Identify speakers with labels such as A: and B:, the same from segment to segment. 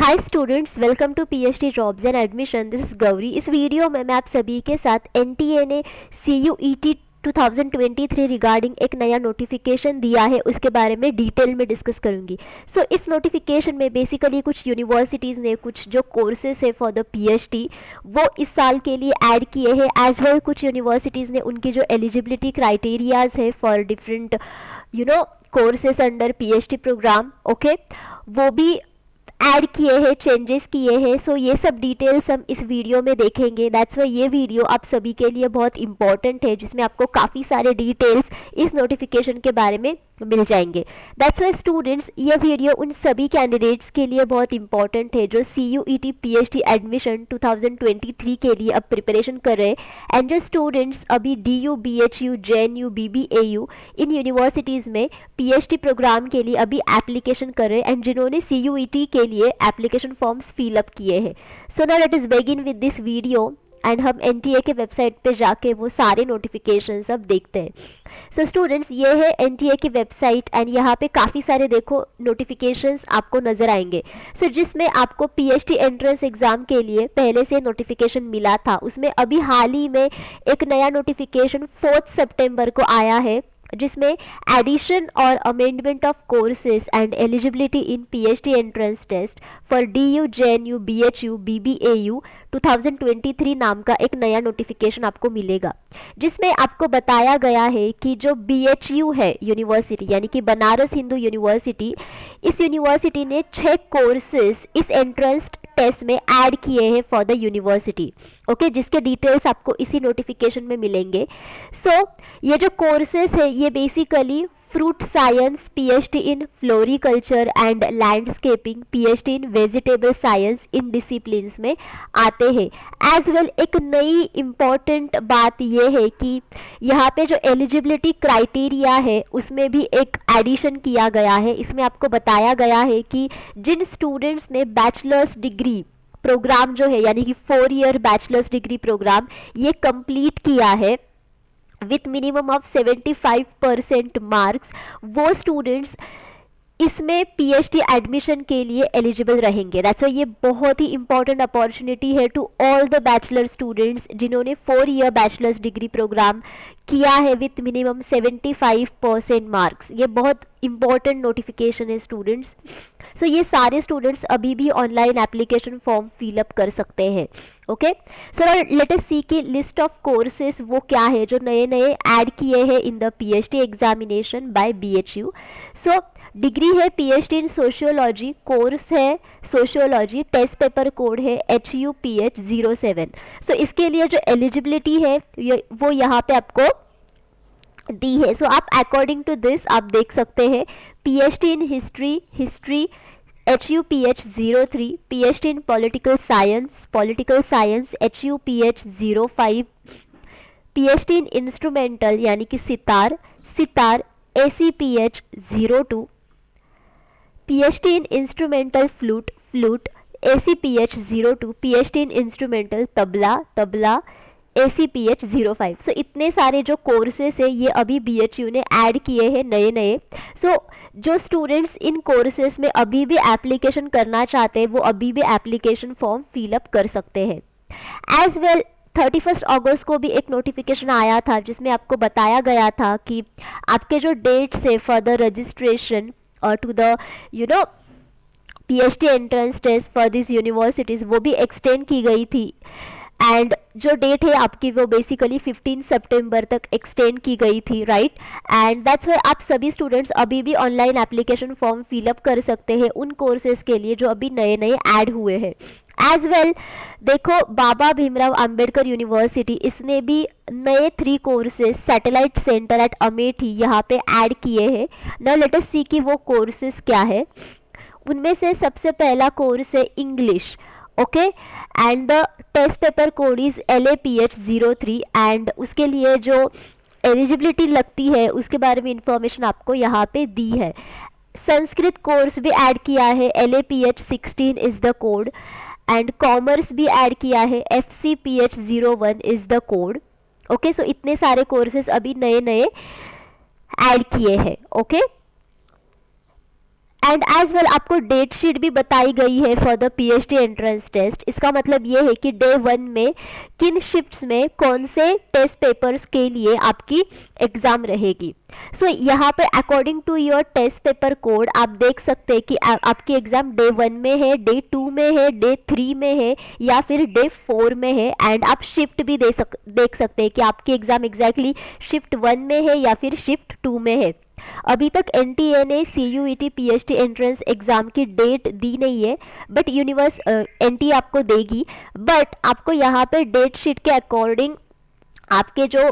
A: Hi students, welcome to PhD jobs and admission. This is Gauri. इस video में मैं आप सभी के साथ एनटीए ने सीयूईटी 2023 रिगार्डिंग एक नया नोटिफिकेशन दिया है उसके बारे में डिटेल में डिस्कस करूंगी। इस नोटिफिकेशन में बेसिकली कुछ यूनिवर्सिटीज़ ने कुछ जो कोर्सेज है फॉर द पीएचडी वो इस साल के लिए ऐड किए हैं। एज वेल कुछ यूनिवर्सिटीज़ ने उनकी जो एलिजिबिलिटी क्राइटेरियाज है for different courses under PhD program वो भी ऐड किए हैं, चेंजेस किए हैं। ये सब डिटेल्स हम इस वीडियो में देखेंगे। दैट्स वाई ये वीडियो आप सभी के लिए बहुत इंपॉर्टेंट है, जिसमें आपको काफ़ी सारे डिटेल्स इस नोटिफिकेशन के बारे में मिल जाएंगे। दैट्स वाई स्टूडेंट्स, ये वीडियो उन सभी कैंडिडेट्स के लिए बहुत इंपॉर्टेंट है जो सीयूईटी पीएचडी एडमिशन 2023 के लिए अब प्रिपरेशन कर रहे हैं एंड जो स्टूडेंट्स अभी डीयू, बीएचयू, जेएनयू, बीबीएयू इन यूनिवर्सिटीज़ में पीएचडी प्रोग्राम के लिए अभी एप्लीकेशन कर रहे हैं एंड जिन्होंने सीयूईटी के लिए एप्लीकेशन फॉर्म्स फिल अप किए हैं। So now let us begin with this video and हम एनटीए के वेबसाइट पे जाके वो सारे नोटिफिकेशंस अब देखते हैं। स्टूडेंट्स, ये है एनटीए की वेबसाइट एंड यहाँ पे काफ़ी सारे देखो नोटिफिकेशंस आपको नज़र आएंगे। जिसमें आपको पीएचडी एंट्रेंस एग्ज़ाम के लिए पहले से नोटिफिकेशन मिला था, उसमें अभी हाल ही में एक नया नोटिफिकेशन 4 सितंबर को आया है, जिसमें एडिशन और amendment of courses and eligibility in PhD entrance test for DU, JNU, BHU, BBAU 2023 नाम का एक नया नोटिफिकेशन आपको मिलेगा, जिसमें आपको बताया गया है कि जो बीएचयू है यूनिवर्सिटी यानी कि बनारस हिंदू यूनिवर्सिटी, इस यूनिवर्सिटी ने 6 कोर्सेज इस एंट्रेंस टेस्ट में ऐड किए हैं फॉर द यूनिवर्सिटी। जिसके डिटेल्स आपको इसी नोटिफिकेशन में मिलेंगे। ये जो कोर्सेस है ये basically fruit science, PhD in floriculture and landscaping, PhD in vegetable science in disciplines में आते हैं। एज वेल एक नई इम्पॉर्टेंट बात ये है कि यहाँ पे जो एलिजिबिलिटी क्राइटेरिया है उसमें भी एक एडिशन किया गया है। इसमें आपको बताया गया है कि जिन स्टूडेंट्स ने बैचलर्स डिग्री प्रोग्राम जो है यानी कि 4 ईयर बैचलर्स डिग्री प्रोग्राम ये कंप्लीट किया है विथ मिनिमम ऑफ 75% मार्क्स, वो स्टूडेंट्स इसमें पीएचडी एडमिशन के लिए एलिजिबल रहेंगे। दैट्स वाई ये बहुत ही इंपॉर्टेंट अपॉर्चुनिटी है to all the bachelor students जिन्होंने 4 ईयर बैचलर्स डिग्री प्रोग्राम किया है विथ मिनिमम 75% मार्क्स। ये बहुत इंपॉर्टेंट नोटिफिकेशन है स्टूडेंट्स। ये सारे स्टूडेंट्स अभी भी online application form fill up कर सकते हैं। लेट अस सी की लिस्ट ऑफ कोर्सेज वो क्या है जो नए नए ऐड किए हैं in the PhD examination by BHU. Degree है पीएचडी इन सोशियोलॉजी, कोर्स है सोशियोलॉजी, टेस्ट पेपर कोड है HUPH 07। इसके लिए जो एलिजिबिलिटी है वो यहाँ पे आपको दी है। आप अकॉर्डिंग टू दिस आप देख सकते हैं PhD in history HUPH 03, PhD in political science HUPH 05, PhD in instrumental यानी कि sitar ACPH 02, PhD in instrumental flute ACPH 02, PhD in instrumental tabla ACPH 05। इतने सारे जो कोर्सेस है ये अभी बीएचयू ने ऐड किए हैं नए। जो स्टूडेंट्स इन कोर्सेस में अभी भी एप्लीकेशन करना चाहते हैं वो अभी भी एप्लीकेशन फॉर्म फिल अप कर सकते हैं। एज वेल 31 अगस्त को भी एक नोटिफिकेशन आया था जिसमें आपको बताया गया था कि आपके जो डेट्स है for the registration to the PhD entrance test for this universities वो भी एक्सटेंड की गई थी एंड जो डेट है आपकी वो बेसिकली 15 सितंबर तक एक्सटेंड की गई थी, राइट। एंड दैट्स वाई आप सभी स्टूडेंट्स अभी भी online application form fill up कर सकते हैं उन कोर्सेज के लिए जो अभी नए ऐड हुए हैं। एज वेल देखो बाबा भीमराव अंबेडकर यूनिवर्सिटी इसने भी नए 3 courses satellite centre at Amethi यहाँ पे ऐड किए हैं। नाउ लेट अस सी कि वो कोर्सेज क्या है। उनमें से सबसे पहला कोर्स है English, and the test paper code is LAPH 03 and उसके लिए जो एलिजिबिलिटी लगती है उसके बारे में इंफॉर्मेशन आपको यहाँ पे दी है। संस्कृत कोर्स भी ऐड किया है, LAPH 16 is the code and commerce भी ऐड किया है, FCPH 01 इज द कोड। इतने सारे कोर्सेज अभी नए ऐड किए हैं। एंड एज वेल आपको डेट शीट भी बताई गई है for the PhD entrance test. इसका मतलब ये है कि डे 1 में किन शिफ्ट्स में कौन से टेस्ट पेपर्स के लिए आपकी एग्जाम रहेगी। सो यहाँ पे according to your test paper code आप देख सकते हैं कि आपकी एग्जाम डे 1 में है, डे 2 में है, डे 3 में है या फिर डे 4 में है। एंड आप शिफ्ट भी देख सकते हैं कि आपकी एग्जाम एग्जैक्टली शिफ्ट 1 में है या फिर शिफ्ट 2 में है। अभी तक एनटीए ने सीयूईटी पीएचडी एंट्रेंस एग्जाम की डेट दी नहीं है, बट यूनिवर्स एनटीए आपको देगी। बट आपको यहाँ पे डेट शीट के अकॉर्डिंग आपके जो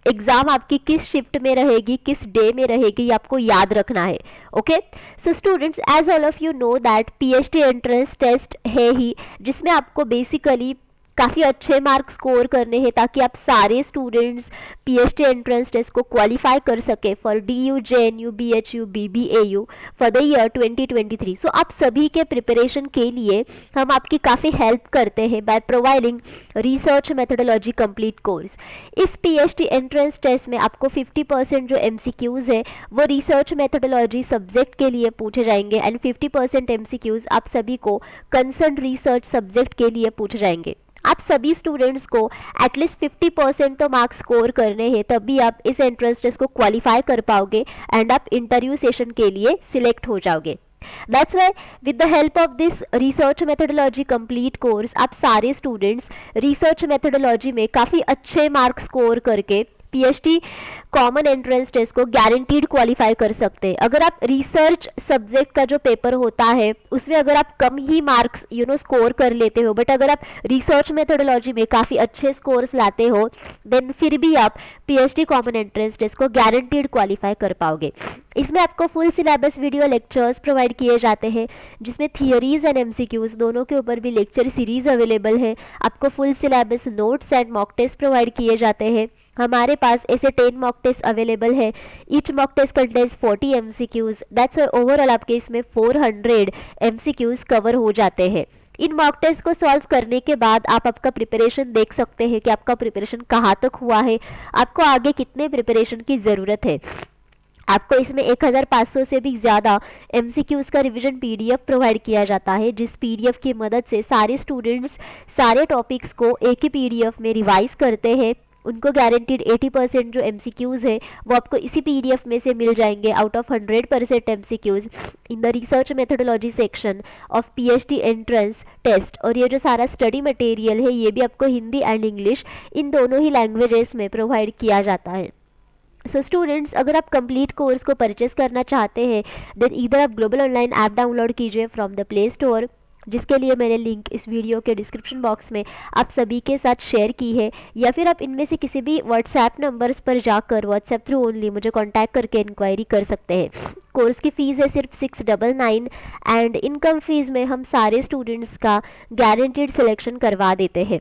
A: एग्जाम आपकी किस शिफ्ट में रहेगी, किस डे में रहेगी, ये आपको याद रखना है। Okay, so students, as all of you know that PhD entrance test है ही जिसमें आपको बेसिकली काफ़ी अच्छे मार्क्स स्कोर करने हैं ताकि आप सारे स्टूडेंट्स पीएचडी एंट्रेंस टेस्ट को क्वालिफाई कर सके for DU, JNU, BHU, BBAU for the year 2023। सो आप सभी के प्रिपरेशन के लिए हम आपकी काफ़ी हेल्प करते हैं by providing research methodology complete course. इस पीएचडी एंट्रेंस टेस्ट में आपको 50% जो एमसीक्यूज़ है वो रिसर्च मेथोडोलॉजी सब्जेक्ट के लिए पूछे जाएंगे एंड 50% एमसीक्यूज़ आप सभी को कंसर्न रिसर्च सब्जेक्ट के लिए पूछे जाएंगे। आप सभी स्टूडेंट्स को एटलीस्ट 50% तो मार्क्स स्कोर करने हैं, तभी आप इस एंट्रेंस टेस्ट को क्वालिफाई कर पाओगे एंड आप इंटरव्यू सेशन के लिए सिलेक्ट हो जाओगे। That's why with the help of this research methodology complete course आप सारे स्टूडेंट्स रिसर्च मेथोडोलॉजी में काफ़ी अच्छे मार्क्स स्कोर करके पीएचडी कॉमन एंट्रेंस टेस्ट को गारंटीड क्वालिफाई कर सकते हैं। अगर आप रिसर्च सब्जेक्ट का जो पेपर होता है उसमें अगर आप कम ही मार्क्स स्कोर कर लेते हो, बट अगर आप रिसर्च मेथोडोलॉजी में काफ़ी अच्छे स्कोर्स लाते हो देन फिर भी आप पीएचडी कॉमन एंट्रेंस टेस्ट को गारंटीड क्वालिफाई कर पाओगे। इसमें आपको full syllabus video lectures provide किए जाते हैं जिसमें थियरीज एंड एमसीक्यूज दोनों के ऊपर भी लेक्चर सीरीज अवेलेबल है। आपको full syllabus notes and mock test provide किए जाते हैं। हमारे पास ऐसे 10 मॉक टेस्ट अवेलेबल है। Each mock test contains 40 MCQs. That's why overall आपके इसमें 400 एमसीक्यूज कवर हो जाते हैं। इन मॉक टेस्ट को सॉल्व करने के बाद आप आपका प्रिपरेशन देख सकते हैं कि आपका प्रिपरेशन कहाँ तक हुआ है, आपको आगे कितने प्रिपरेशन की ज़रूरत है। आपको इसमें 1500 से भी ज़्यादा एमसीक्यूज़ का रिवीजन पीडीएफ प्रोवाइड किया जाता है, जिस पीडीएफ की मदद से सारे स्टूडेंट्स सारे टॉपिक्स को एक ही पीडीएफ में रिवाइज करते हैं। उनको गारंटीड 80% जो एमसीक्यूज़ है वो आपको इसी पीडीएफ में से मिल जाएंगे out of 100% MCQs in the research methodology section of PhD entrance test. और ये जो सारा स्टडी मटेरियल है ये भी आपको हिंदी एंड इंग्लिश इन दोनों ही लैंग्वेजेस में प्रोवाइड किया जाता है। सो स्टूडेंट्स, अगर आप कंप्लीट कोर्स को परचेस करना चाहते हैं देन इधर आप ग्लोबल ऑनलाइन ऐप डाउनलोड कीजिए फ्रॉम द प्ले स्टोर, जिसके लिए मैंने लिंक इस वीडियो के डिस्क्रिप्शन बॉक्स में आप सभी के साथ शेयर की है, या फिर आप इनमें से किसी भी व्हाट्सएप नंबर्स पर जाकर व्हाट्सएप थ्रू ओनली मुझे कांटेक्ट करके इंक्वायरी कर सकते हैं। कोर्स की फ़ीस है सिर्फ 699 एंड इनकम फीस में हम सारे स्टूडेंट्स का गारंटीड सिलेक्शन करवा देते हैं।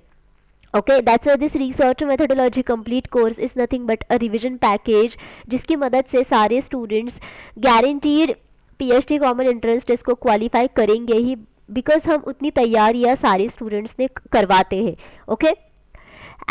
A: Okay, that's why this research methodology complete course is nothing but a revision package जिसकी मदद से सारे students guaranteed PhD common entrance test को क्वालिफाई करेंगे ही, बिकॉज हम उतनी तैयारियां सारे स्टूडेंट्स ने करवाते हैं। ओके,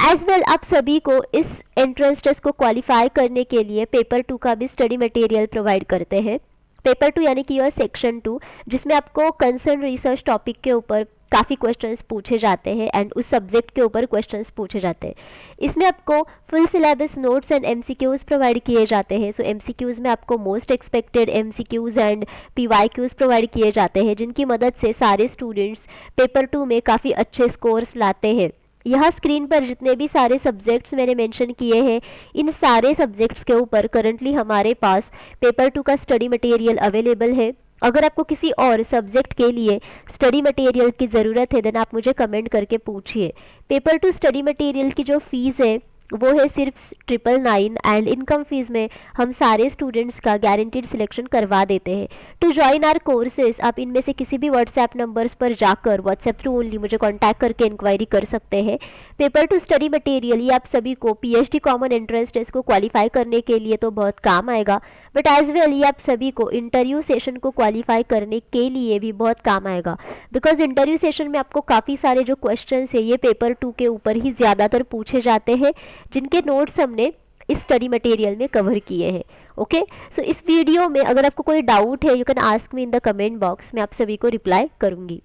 A: एज वेल आप सभी को इस एंट्रेंस टेस्ट को क्वालिफाई करने के लिए पेपर 2 का भी स्टडी मटेरियल प्रोवाइड करते हैं। पेपर 2 यानी कि योर सेक्शन 2, जिसमें आपको कंसर्न रिसर्च टॉपिक के ऊपर काफ़ी क्वेश्चंस पूछे जाते हैं एंड उस सब्जेक्ट के ऊपर क्वेश्चंस पूछे जाते हैं। इसमें आपको full syllabus notes and MCQs provide किए जाते हैं। सो एमसीक्यूज़ में आपको most expected MCQs and PYQs provide किए जाते हैं, जिनकी मदद से सारे स्टूडेंट्स पेपर 2 में काफ़ी अच्छे स्कोर्स लाते हैं। यहाँ स्क्रीन पर जितने भी सारे सब्जेक्ट्स मैंने मेंशन किए हैं, इन सारे सब्जेक्ट्स के ऊपर करंटली हमारे पास पेपर 2 का स्टडी मटेरियल अवेलेबल है। अगर आपको किसी और सब्जेक्ट के लिए स्टडी मटेरियल की ज़रूरत है देन आप मुझे कमेंट करके पूछिए। पेपर 2 स्टडी मटेरियल की जो फ़ीस है वो है सिर्फ 999 एंड इनकम फीस में हम सारे स्टूडेंट्स का गारंटीड सिलेक्शन करवा देते हैं। टू ज्वाइन आवर कोर्सेज आप इनमें से किसी भी व्हाट्सएप नंबर्स पर जाकर व्हाट्सएप थ्रू ओनली मुझे कांटेक्ट करके इंक्वायरी कर सकते हैं। पेपर 2 स्टडी मटेरियल ये आप सभी को पीएचडी कॉमन एंट्रेंस टेस्ट को क्वालिफाई करने के लिए तो बहुत काम आएगा, बट एज वेल ये आप सभी को इंटरव्यू सेशन को क्वालिफाई करने के लिए भी बहुत काम आएगा, बिकॉज इंटरव्यू सेशन में आपको काफ़ी सारे जो क्वेश्चन है ये पेपर 2 के ऊपर ही ज़्यादातर पूछे जाते हैं, जिनके नोट्स हमने इस स्टडी मटेरियल में कवर किए हैं। ओके। सो इस वीडियो में अगर आपको कोई डाउट है, you can ask me in the comment box, मैं आप सभी को रिप्लाई करूँगी।